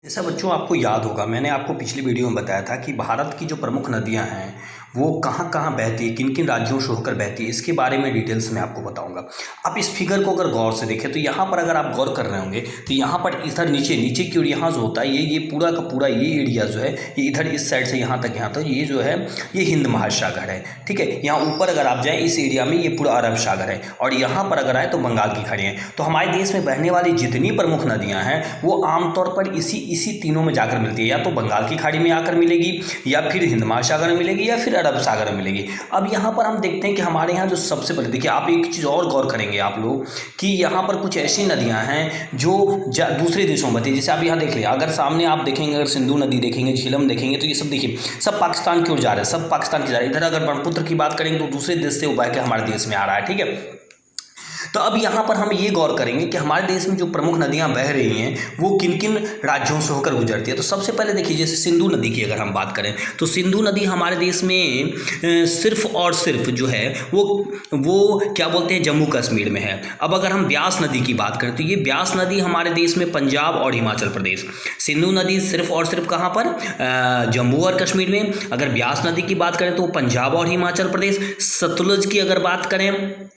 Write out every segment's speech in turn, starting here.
जैसा बच्चों आपको याद होगा, मैंने आपको पिछली वीडियो में बताया था कि भारत की जो प्रमुख नदियां हैं वो कहाँ कहाँ बहती है, किन किन राज्यों से होकर बहती है, इसके बारे में डिटेल्स में आपको बताऊंगा। आप इस फिगर को अगर गौर से देखें तो यहाँ पर अगर आप गौर कर रहे होंगे तो यहाँ पर इधर नीचे नीचे की ओर यहाँ जो होता है ये पूरा का पूरा ये एरिया जो है ये इधर इस साइड से यहाँ तक ये जो है ये हिंद महासागर है। ठीक है, यहाँ ऊपर अगर आप जाएँ इस एरिया में ये पूरा अरब सागर है और यहाँ पर अगर आए तो बंगाल की खाड़ी है। तो हमारे देश में बहने वाली जितनी प्रमुख नदियाँ हैं वो आमतौर पर इसी तीनों में जाकर मिलती है, या तो बंगाल की खाड़ी में आकर मिलेगी, या फिर हिंद महासागर में मिलेगी, या फिर अरब सागर में मिलेगी। अब यहाँ पर हम देखते हैं कि हमारे यहाँ जो सबसे पहले देखिए, आप एक चीज़ और गौर करेंगे आप लोग कि यहाँ पर कुछ ऐसी नदियाँ हैं जो दूसरे देशों में थी। जैसे आप यहाँ देख लिया, अगर सामने आप देखेंगे, अगर सिंधु नदी देखेंगे, झीलम देखेंगे, तो ये सब देखिए सब पाकिस्तान की ओर जा रहे हैं, सब पाकिस्तान की जा रहे हैं। इधर अगर ब्रह्मपुत्र की बात करेंगे तो दूसरे देश से उभर के हमारे देश में आ रहा है। ठीक है, तो अब यहाँ पर हम ये गौर करेंगे कि हमारे देश में जो प्रमुख नदियाँ बह रही हैं वो किन किन राज्यों से होकर गुजरती है। तो सबसे पहले देखिए, जैसे सिंधु नदी की अगर हम बात करें तो सिंधु नदी हमारे देश में सिर्फ और सिर्फ जो है वो क्या बोलते हैं, जम्मू कश्मीर में है। अब अगर हम ब्यास नदी की बात करें तो ये ब्यास नदी हमारे देश में पंजाब और हिमाचल प्रदेश। सिंधु नदी सिर्फ और सिर्फ कहाँ पर, जम्मू और कश्मीर में। अगर ब्यास नदी की बात करें तो पंजाब और हिमाचल प्रदेश। सतलुज की अगर बात करें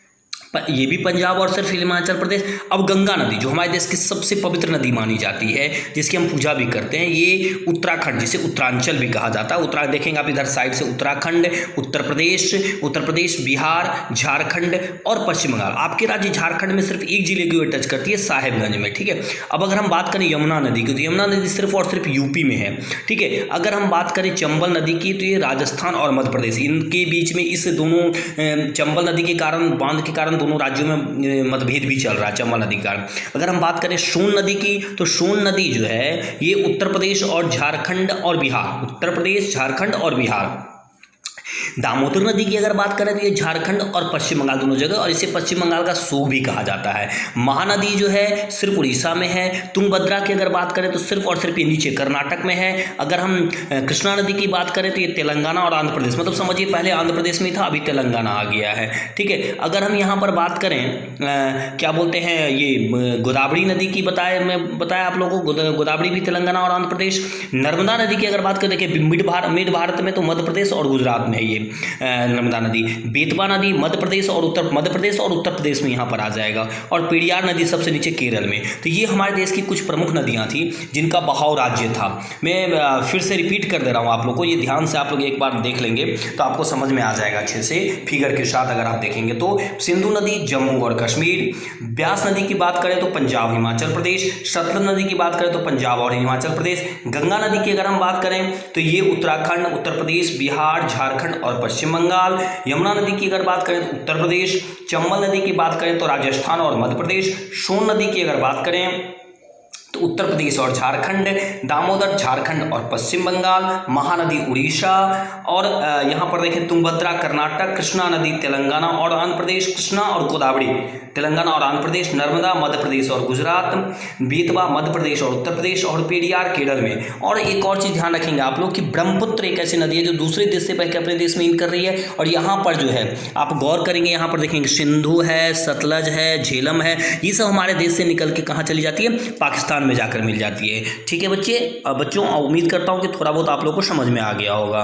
ये भी पंजाब और सिर्फ हिमाचल प्रदेश। अब गंगा नदी जो हमारे देश की सबसे पवित्र नदी मानी जाती है, जिसकी हम पूजा भी करते हैं, ये उत्तराखंड, जिसे उत्तरांचल भी कहा जाता है। उत्तराखंड देखेंगे आप इधर साइड से, उत्तराखंड, उत्तर प्रदेश, बिहार, झारखंड और पश्चिम बंगाल। आपके राज्य झारखंड में सिर्फ एक जिले की ओर टच करती है, साहेबगंज में। ठीक है, अब अगर हम बात करें यमुना नदी की तो यमुना नदी सिर्फ और सिर्फ यूपी में है। ठीक है, अगर हम बात करें चंबल नदी की तो ये राजस्थान और मध्य प्रदेश, इनके बीच में इस दोनों चंबल नदी के कारण, बांध के कारण दोनों राज्यों में मतभेद भी चल रहा है चंबल नदी के कारण। अगर हम बात करें सोन नदी की तो सोन नदी जो है ये उत्तर प्रदेश और झारखंड और बिहार, उत्तर प्रदेश, झारखंड और बिहार। दामोदर नदी की अगर बात करें तो ये झारखंड और पश्चिम बंगाल दोनों जगह, और इसे पश्चिम बंगाल का शोक भी कहा जाता है। महानदी जो है सिर्फ उड़ीसा में है। तुंगभद्रा की अगर बात करें तो सिर्फ और सिर्फ ये नीचे कर्नाटक में है। अगर हम कृष्णा नदी की बात करें तो ये तेलंगाना और आंध्र प्रदेश, मतलब समझिए पहले आंध्र प्रदेश में था, अभी तेलंगाना आ गया है। ठीक है, अगर हम यहाँ पर बात करें क्या बोलते हैं, ये गोदावरी नदी की बताया आप लोगों को, गोदावरी भी तेलंगाना और आंध्र प्रदेश। नर्मदा नदी की अगर बात करें, देखिए मिड भारत में तो मध्य प्रदेश और गुजरात में है ये नर्मदा नदी। बेतवा नदी मध्य प्रदेश और उत्तर प्रदेश में यहाँ पर आ जाएगा, और पेरियार नदी सबसे नीचे केरल में। तो ये हमारे देश की कुछ प्रमुख नदियाँ थी जिनका बहाव राज्य था। मैं फिर से रिपीट कर दे रहा हूँ आप लोग को, ये ध्यान से आप लोग एक बार देख लेंगे तो आपको समझ में आ जाएगा अच्छे से फिगर के साथ। अगर आप देखेंगे तो सिंधु नदी जम्मू और कश्मीर, ब्यास नदी की बात करें तो पंजाब हिमाचल प्रदेश, सतलुज नदी की बात करें तो पंजाब और हिमाचल प्रदेश, गंगा नदी की अगर हम बात करें तो ये उत्तराखंड, उत्तर प्रदेश, बिहार, झारखंड और पश्चिम बंगाल। यमुना नदी की अगर बात करें तो उत्तर प्रदेश, चंबल नदी की बात करें तो राजस्थान और मध्य प्रदेश, सोन नदी की अगर बात करें तो उत्तर प्रदेश और झारखंड, दामोदर झारखंड और पश्चिम बंगाल, महानदी उड़ीसा, और यहाँ पर देखें तुंगभद्रा कर्नाटक, कृष्णा नदी तेलंगाना और आंध्र प्रदेश, कृष्णा और गोदावरी तेलंगाना और आंध्र प्रदेश, नर्मदा मध्य प्रदेश और गुजरात, बेतवा मध्य प्रदेश और उत्तर प्रदेश, और पेरियार केरल में। और एक और चीज़ ध्यान रखेंगे आप लोग कि ब्रह्मपुत्र एक ऐसी नदी है जो दूसरे देश से बह के अपने देश में इन कर रही है। और यहाँ पर जो है आप गौर करेंगे, यहाँ पर देखेंगे सिंधु है, सतलज है, झेलम है, ये सब हमारे देश से निकल के कहाँ चली जाती है, पाकिस्तान में जाकर मिल जाती है। ठीक है बच्चों, उम्मीद करता हूँ कि थोड़ा बहुत आप लोग को समझ में आ गया होगा।